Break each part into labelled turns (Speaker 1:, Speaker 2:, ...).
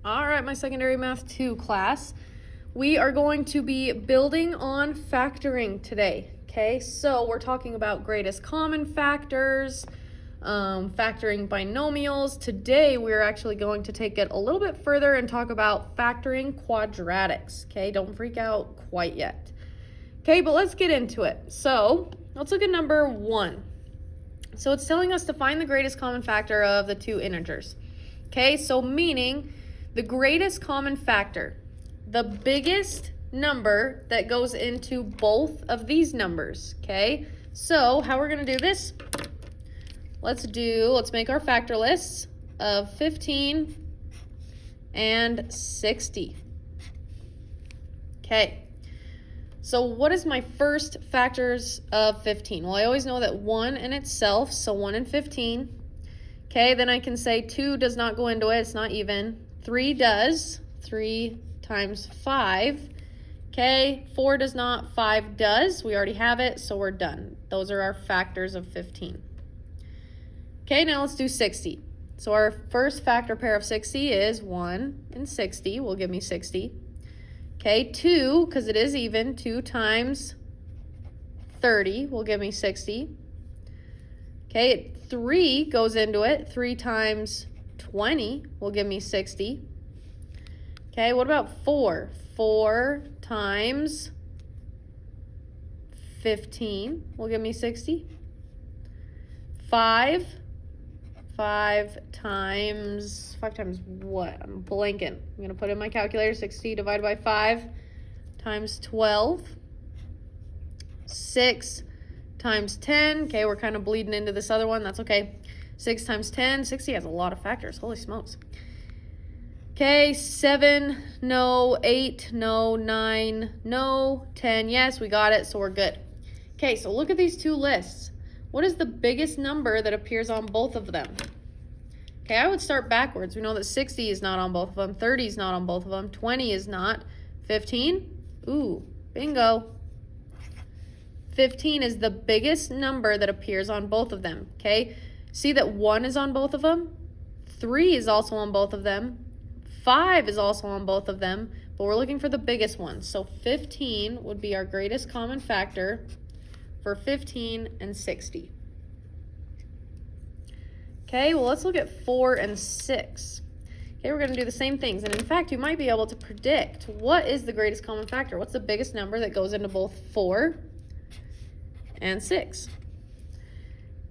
Speaker 1: All right, my secondary math 2 class. We are going to be building on factoring today. Okay, so we're talking about greatest common factors, factoring binomials. Today we're actually going to take it a little bit further and talk about factoring quadratics. Okay, don't freak out quite yet. Okay, but let's get into it. So let's look at number 1. So it's telling us to find the greatest common factor of the two integers. Okay, so meaning the greatest common factor, the biggest number that goes into both of these numbers. Okay, so how we're going to do this? Let's make our factor lists of 15 and 60. Okay. So what is my first factors of 15? Well, I always know that 1 in itself, so 1 and 15. Okay, then I can say 2 does not go into it, it's not even. 3 does, 3 times 5. Okay, 4 does not, 5 does. We already have it, so we're done. Those are our factors of 15. Okay, now let's do 60. So our first factor pair of 60 is 1 and 60 will give me 60. Okay, 2, because it is even, 2 times 30 will give me 60. Okay, 3 goes into it. 3 times 20 will give me 60. Okay, what about 4? 4 times 15 will give me 60. 5 times what? I'm blanking. I'm going to put in my calculator. 60 divided by 5 times 12. 6 times 10. Okay, we're kind of bleeding into this other one. That's okay. 6 times 10. 60 has a lot of factors. Holy smokes. Okay, 7, no. 8, no. 9, no. 10, yes, we got it, so we're good. Okay, so look at these two lists. What is the biggest number that appears on both of them? Okay, I would start backwards. We know that 60 is not on both of them. 30 is not on both of them. 20 is not. 15? Ooh, bingo. 15 is the biggest number that appears on both of them. Okay, see that 1 is on both of them. 3 is also on both of them. 5 is also on both of them. But we're looking for the biggest one. So 15 would be our greatest common factor for 15 and 60. Okay, well, let's look at 4 and 6. Okay, we're going to do the same things. And in fact, you might be able to predict what is the greatest common factor. What's the biggest number that goes into both 4 and 6?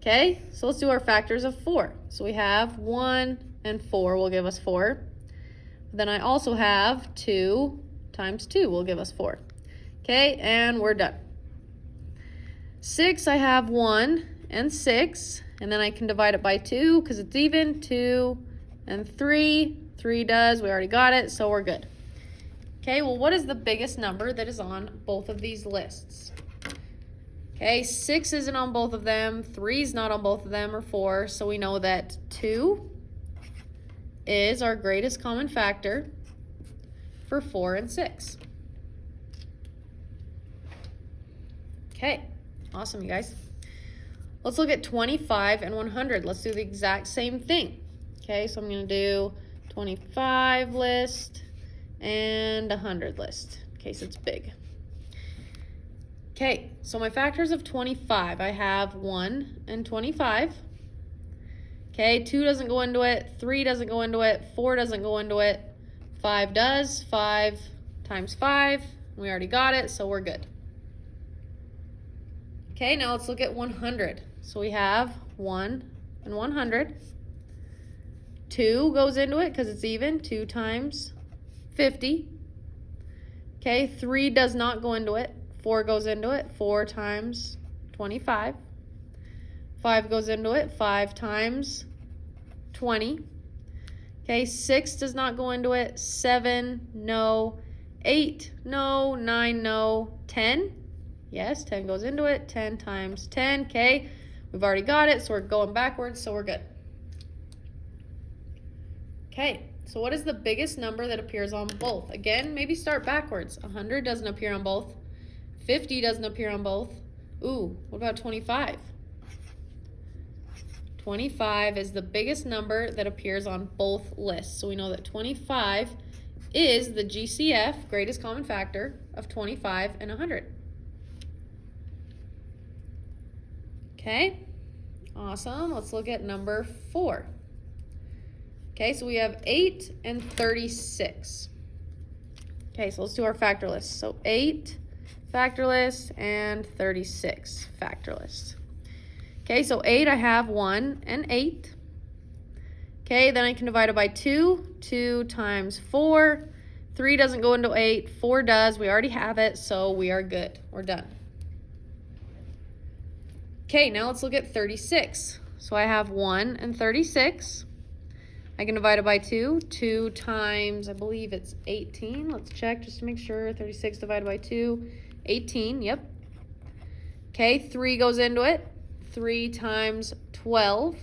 Speaker 1: Okay, so let's do our factors of 4. So we have 1 and 4 will give us 4. Then I also have 2 times 2 will give us 4. Okay, and we're done. 6, I have 1 and 6, and then I can divide it by 2 because it's even. 2 and 3. 3 does, we already got it, so we're good. Okay, well, what is the biggest number that is on both of these lists? Okay, 6 isn't on both of them, 3 is not on both of them, or 4, so we know that 2 is our greatest common factor for 4 and 6. Okay. Awesome, you guys. Let's look at 25 and 100. Let's do the exact same thing. Okay, so I'm going to do 25 list and 100 list in case it's big. Okay, so my factors of 25, I have 1 and 25. Okay, 2 doesn't go into it, 3 doesn't go into it, 4 doesn't go into it, 5 does. 5 times 5, we already got it, so we're good. Okay, now let's look at 100. So we have 1 and 100. 2 goes into it because it's even. 2 times 50. Okay, 3 does not go into it. 4 goes into it. 4 times 25. 5 goes into it. 5 times 20. Okay, 6 does not go into it. 7, no. 8, no. 9, no. 10. Yes, 10 goes into it. 10 times 10. Okay, we've already got it, so we're going backwards, so we're good. Okay, so what is the biggest number that appears on both? Again, maybe start backwards. 100 doesn't appear on both. 50 doesn't appear on both. Ooh, what about 25? 25 is the biggest number that appears on both lists. So we know that 25 is the GCF, greatest common factor, of 25 and 100. Okay, awesome. Let's look at number 4. Okay, so we have 8 and 36. Okay, so let's do our factor list. So 8 factor list and 36 factor list. Okay, so 8, I have 1 and 8. Okay, then I can divide it by 2. 2 times 4. 3 doesn't go into 8. 4 does. We already have it, so we are good. We're done. Okay, now let's look at 36. So I have 1 and 36. I can divide it by 2. 2 times, I believe it's 18. Let's check just to make sure. 36 divided by 2. 18, yep. Okay, 3 goes into it. 3 times 12.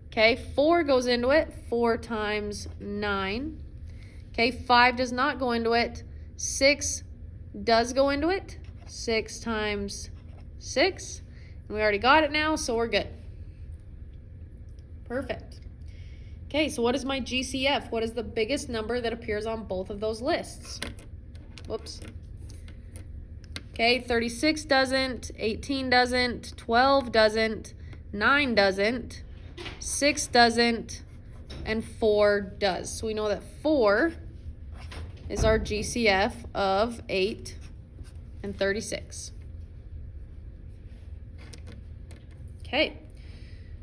Speaker 1: Okay, 4 goes into it. 4 times 9. Okay, 5 does not go into it. 6 does go into it. 6 times 6. And we already got it now, so we're good. Perfect. Okay, so what is my GCF? What is the biggest number that appears on both of those lists? Whoops. Okay, 36 doesn't, 18 doesn't, 12 doesn't, 9 doesn't, 6 doesn't, and 4 does. So we know that 4 is our GCF of 8 and 36. Okay,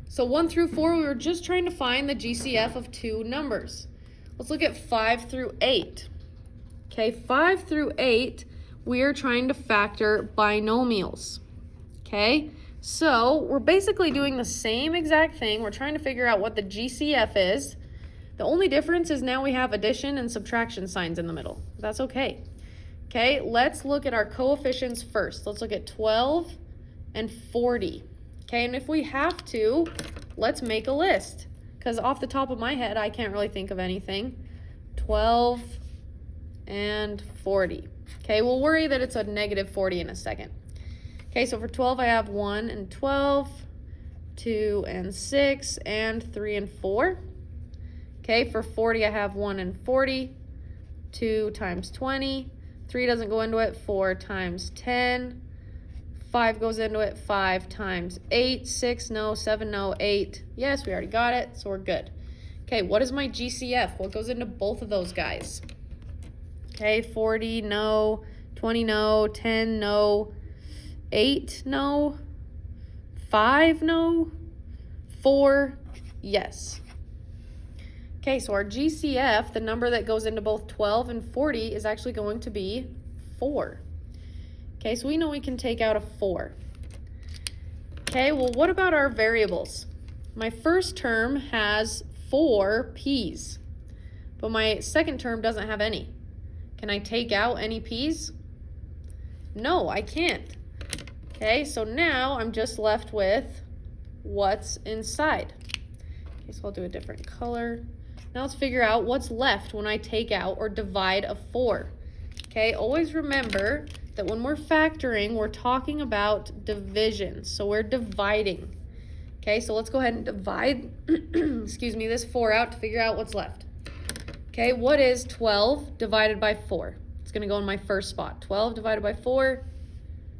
Speaker 1: so 1 through 4, we were just trying to find the GCF of 2 numbers. Let's look at 5 through 8. Okay, 5 through 8, we are trying to factor binomials. Okay, so we're basically doing the same exact thing. We're trying to figure out what the GCF is. The only difference is now we have addition and subtraction signs in the middle. That's okay. Okay, let's look at our coefficients first. Let's look at 12 and 40. Okay, and if we have to, let's make a list. Because off the top of my head, I can't really think of anything. 12 and 40. Okay, we'll worry that it's a negative 40 in a second. Okay, so for 12, I have 1 and 12, 2 and 6, and 3 and 4. Okay, for 40, I have 1 and 40, 2 times 20, 3 doesn't go into it, 4 times 10, 5 goes into it, 5 times 8, 6, no, 7, no, 8. Yes, we already got it, so we're good. Okay, what is my GCF? What goes into both of those guys? Okay, 40, no, 20, no, 10, no, 8, no, 5, no, 4, yes. Okay, so our GCF, the number that goes into both 12 and 40, is actually going to be 4. Okay, so we know we can take out a 4. Okay, well, what about our variables? My first term has 4 p's, but my second term doesn't have any. Can I take out any p's? No, I can't. Okay, so now I'm just left with what's inside. Okay, so I'll do a different color. Now let's figure out what's left when I take out or divide a 4. Okay, always remember that when we're factoring, we're talking about division. So we're dividing. Okay, so let's go ahead and divide, excuse me, this 4 out to figure out what's left. Okay, what is 12 divided by 4? It's going to go in my first spot. 12 divided by 4,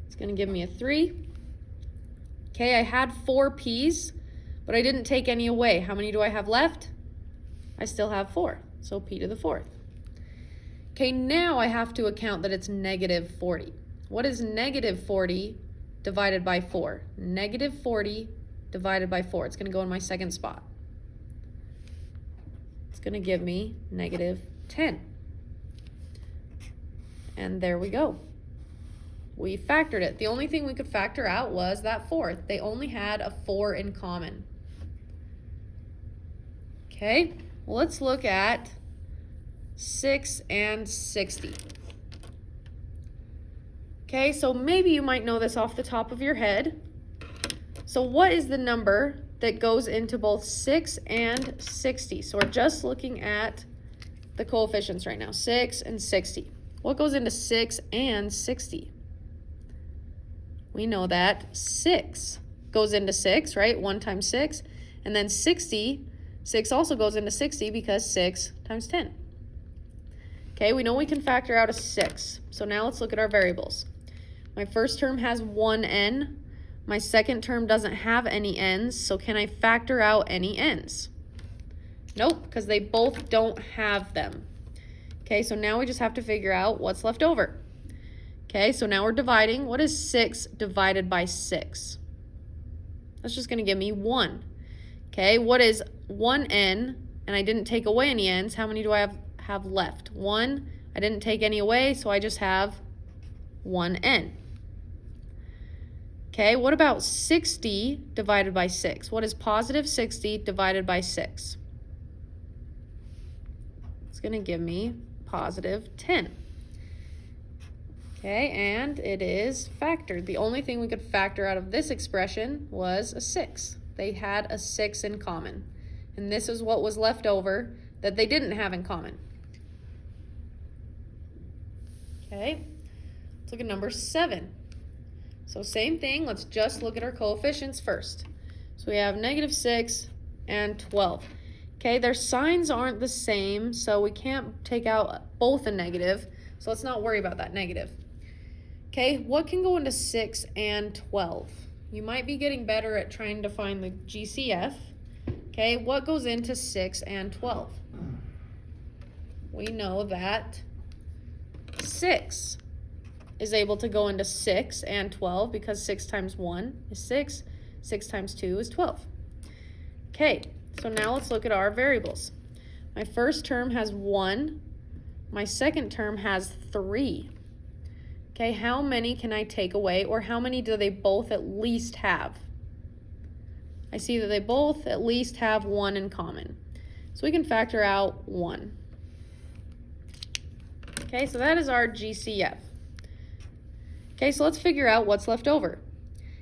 Speaker 1: it's going to give me a 3. Okay, I had 4 p's, but I didn't take any away. How many do I have left? I still have 4, so p to the 4th. Okay, now I have to account that it's negative 40. What is negative 40 divided by 4? Negative 40 divided by 4. It's going to go in my second spot. It's going to give me negative 10. And there we go. We factored it. The only thing we could factor out was that 4. They only had a 4 in common. Okay, well, let's look at 6 and 60. Okay, so maybe you might know this off the top of your head. So what is the number that goes into both 6 and 60? So we're just looking at the coefficients right now, 6 and 60. What goes into 6 and 60? We know that 6 goes into 6, right? 1 times 6. And then 60, 6 also goes into 60 because 6 times 10. Okay, we know we can factor out a 6. So now let's look at our variables. My first term has 1n. My second term doesn't have any n's, so can I factor out any n's? Nope, because they both don't have them. Okay, so now we just have to figure out what's left over. Okay, so now we're dividing. What is 6 divided by 6? That's just going to give me 1. Okay, what is 1n? And I didn't take away any n's. How many do I have left? 1. I didn't take any away, so I just have 1n. Okay, what about 60 divided by 6? What is positive 60 divided by 6? It's going to give me positive 10. Okay, and it is factored. The only thing we could factor out of this expression was a 6. They had a 6 in common. And this is what was left over that they didn't have in common. Okay, let's look at number 7. So same thing, let's just look at our coefficients first. So we have -6 and 12. Okay, their signs aren't the same, so we can't take out both a negative. So let's not worry about that negative. Okay, what can go into 6 and 12? You might be getting better at trying to find the GCF. Okay, what goes into 6 and 12? We know that 6 is able to go into 6 and 12 because 6 times 1 is 6, 6 times 2 is 12. Okay, so now let's look at our variables. My first term has 1, my second term has 3. Okay, how many can I take away, or how many do they both at least have? I see that they both at least have 1 in common. So we can factor out 1. Okay, so that is our GCF. Okay, so let's figure out what's left over.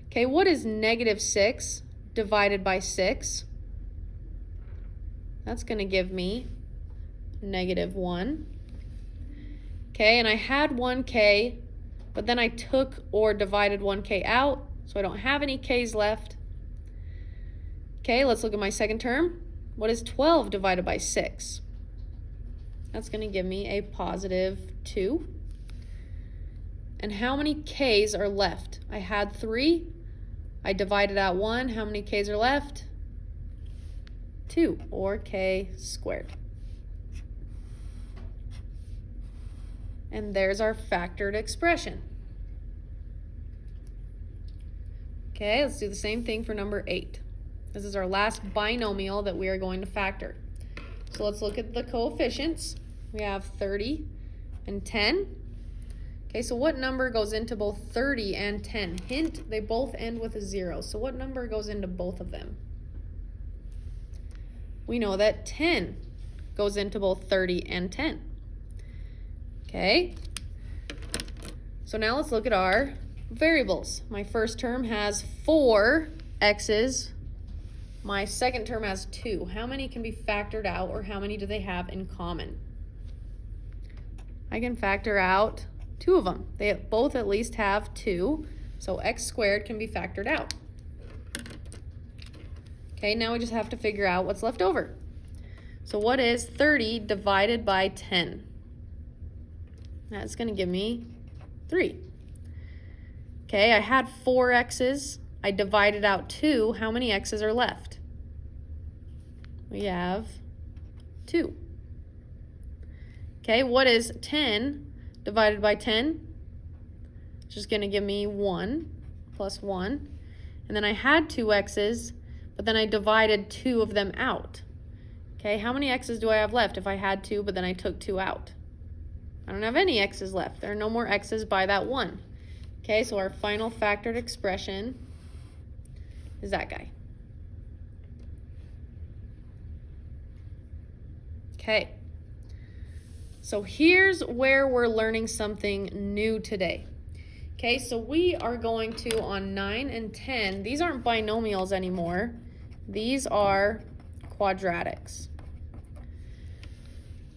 Speaker 1: Okay, what is -6 divided by 6? That's going to give me -1. Okay, and I had 1k, but then I took or divided 1k out, so I don't have any k's left. Okay, let's look at my second term. What is 12 divided by 6? That's going to give me a +2. And how many k's are left? I had 3. I divided out 1. How many k's are left? 2, or k squared. And there's our factored expression. Okay, let's do the same thing for number 8. This is our last binomial that we are going to factor. So let's look at the coefficients. We have 30 and 10. Okay, so what number goes into both 30 and 10? Hint, they both end with a 0. So what number goes into both of them? We know that 10 goes into both 30 and 10. Okay, so now let's look at our variables. My first term has 4 x's. My second term has 2. How many can be factored out, or how many do they have in common? I can factor out 2 of them. They both at least have 2, so x squared can be factored out. Okay, now we just have to figure out what's left over. So what is 30 divided by 10? That's going to give me 3. Okay, I had 4 x's. I divided out 2. How many x's are left? We have 2. Okay, what is 10 divided by 10? It's just going to give me 1 plus 1. And then I had 2 x's, but then I divided 2 of them out. Okay, how many x's do I have left if I had 2, but then I took 2 out? I don't have any x's left. There are no more x's by that 1. Okay, so our final factored expression is that guy. Okay, so here's where we're learning something new today. Okay, so we are going to, on 9 and 10, these aren't binomials anymore. These are quadratics.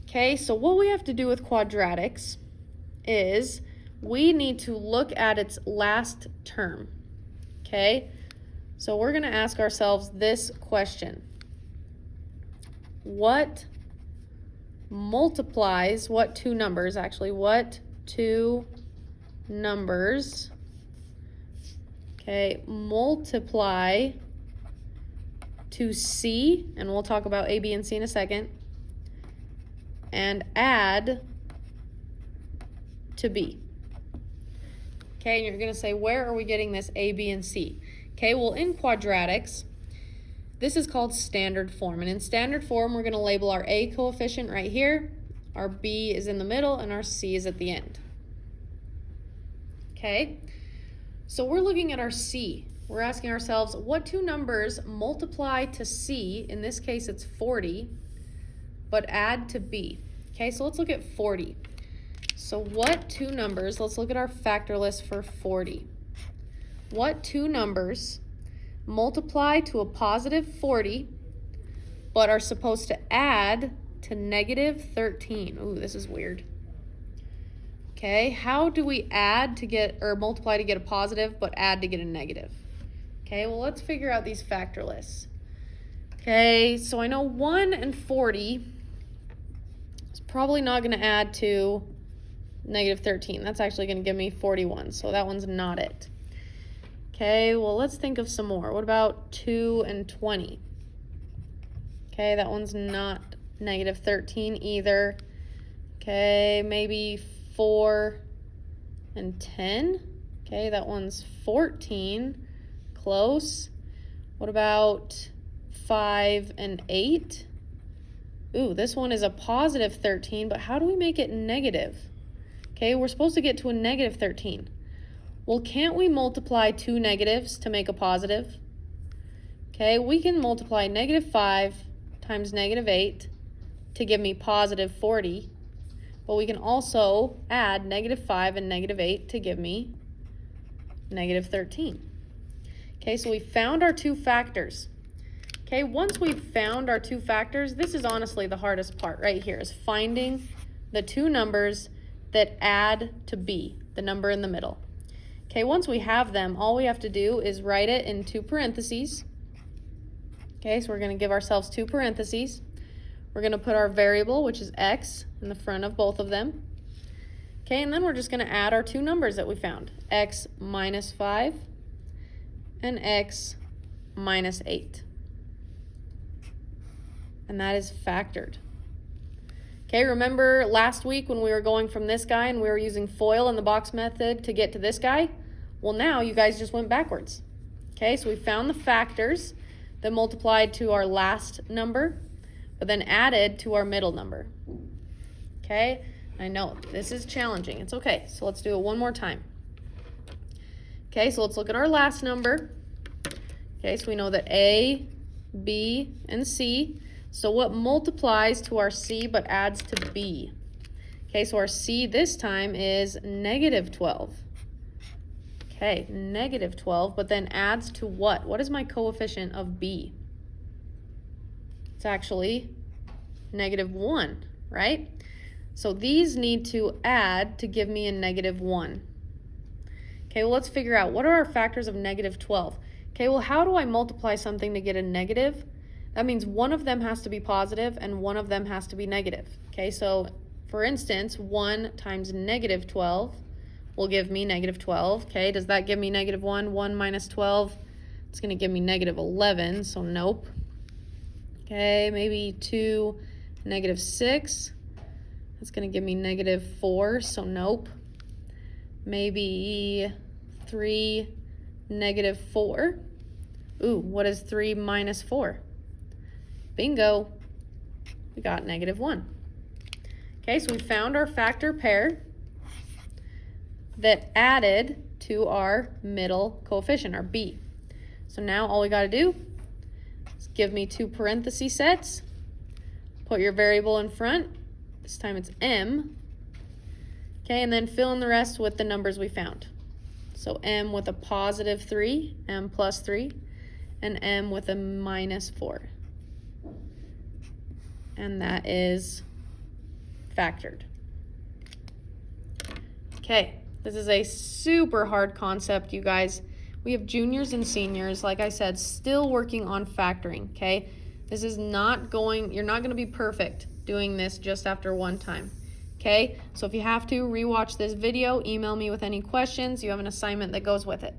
Speaker 1: Okay, so what we have to do with quadratics is we need to look at its last term. Okay, So we're going to ask ourselves this question. What multiplies, what two numbers multiply to C, and we'll talk about A, B, and C in a second, and add to B. Okay, and you're going to say, where are we getting this A, B, and C? Okay, well, in quadratics, this is called standard form. And in standard form, we're going to label our A coefficient right here, our B is in the middle, and our C is at the end. Okay, so we're looking at our C. We're asking ourselves, what two numbers multiply to C? In this case, it's 40, but add to B. Okay, so let's look at 40. So what two numbers, let's look at our factor list for 40. What two numbers multiply to a positive 40, but are supposed to add to negative 13? Ooh, this is weird. Okay, how do we add to get, or multiply to get a positive, but add to get a negative? Okay, well, let's figure out these factor lists. Okay, so I know 1 and 40 is probably not going to add to negative 13. That's actually going to give me 41, so that one's not it. Okay, well, let's think of some more. What about 2 and 20? Okay, that one's not negative 13 either. Okay, maybe 4 and 10. Okay, that one's 14. Close. What about 5 and 8? Ooh, this one is a positive 13, but how do we make it negative? Okay, we're supposed to get to a negative 13. Well, can't we multiply two negatives to make a positive? Okay, we can multiply negative 5 times negative 8 to give me positive 40, but we can also add negative 5 and negative 8 to give me negative 13. Okay, so we found our two factors. Okay, once we've found our two factors, this is honestly the hardest part right here, is finding the two numbers that add to B, the number in the middle. Okay, once we have them, all we have to do is write it in two parentheses. Okay, so we're going to give ourselves two parentheses. We're going to put our variable, which is x, in the front of both of them. Okay, and then we're just going to add our two numbers that we found, x minus 5 and x minus 8. And that is factored. Okay, remember last week when we were going from this guy and we were using FOIL in the box method to get to this guy? Well, now you guys just went backwards. Okay, so we found the factors that multiplied to our last number, but then added to our middle number. Okay, I know this is challenging. It's okay, so let's do it one more time. Okay, so let's look at our last number. Okay, so we know that A, B, and C. So what multiplies to our C but adds to B? Okay, so our C this time is negative 12. Okay, negative 12, but then adds to what? What is my coefficient of B? It's actually negative 1, right? So these need to add to give me a negative 1. Okay, well, let's figure out, what are our factors of negative 12? Okay, well, how do I multiply something to get a negative? That means one of them has to be positive and one of them has to be negative. Okay, so for instance, 1 times negative 12 will give me negative 12. Okay, does that give me negative 1? 1 minus 12, it's going to give me negative 11, so nope. Okay, maybe 2, negative 6, that's going to give me negative 4, so nope. Maybe 3, negative 4. Ooh, what is 3 minus 4? Bingo, we got negative 1. Okay, so we found our factor pair that added to our middle coefficient, our B. So now all we got to do is give me two parenthesis sets, put your variable in front, this time it's M, okay, and then fill in the rest with the numbers we found. So M with a positive 3, M plus 3, and M with a minus 4. And that is factored. Okay, this is a super hard concept, you guys. We have juniors and seniors, like I said, still working on factoring, okay? This is not going, you're not going to be perfect doing this just after one time, okay? So if you have to rewatch this video, email me with any questions. You have an assignment that goes with it.